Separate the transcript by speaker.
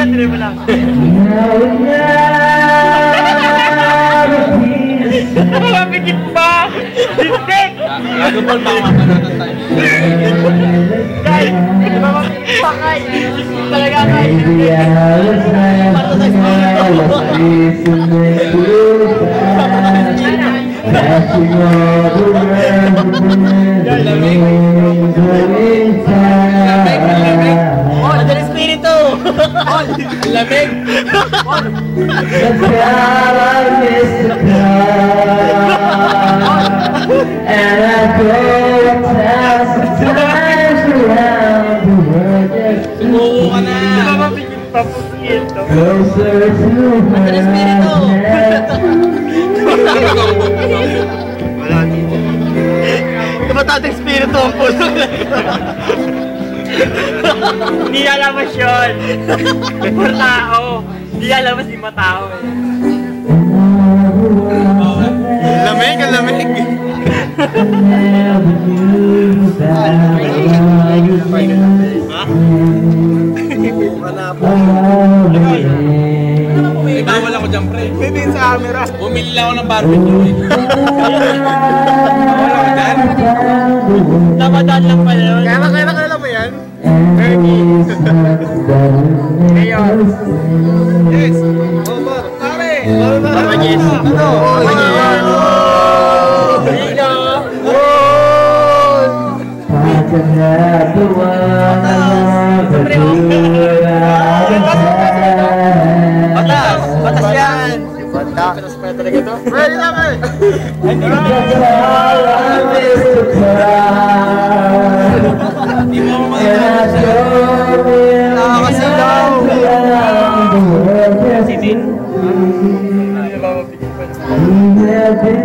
Speaker 1: Itry mo lang. Mabigit pa! Distek!
Speaker 2: Gago pa makakapanood tayo.
Speaker 1: Guys, mabigit pa kay. Talaga kay. Madal espiritu!
Speaker 2: Lamig!
Speaker 3: And I go sometimes around the world.
Speaker 2: Sumuko ka na!
Speaker 1: Mabigit pa po ito.
Speaker 3: Closer to
Speaker 1: Madal espiritu!
Speaker 2: Wala dito.
Speaker 1: Tumatang espiritu ang puso. Hindi nalamas yun. Before tao. Hindi nalamas di matao eh.
Speaker 2: Lamig, ang lamig! Ha? May bawal ako dyan, pre.
Speaker 1: Hindi sa camera.
Speaker 2: Bumili lang ako ng barbecue eh. Bawal ako dyan.
Speaker 1: Namadaan lang pala yun.
Speaker 2: Kailan mo yan?
Speaker 1: Ngayon.
Speaker 2: Yes! Over! Pare!
Speaker 1: Papa Jess.
Speaker 2: Ano?
Speaker 1: Papa Jess. Dino. Batas! Batas yan! Batas pa talaga ito?
Speaker 2: Pwede na, pre! Hindi mo ako
Speaker 3: Nakakasilaw.
Speaker 1: Si Din.
Speaker 3: We have been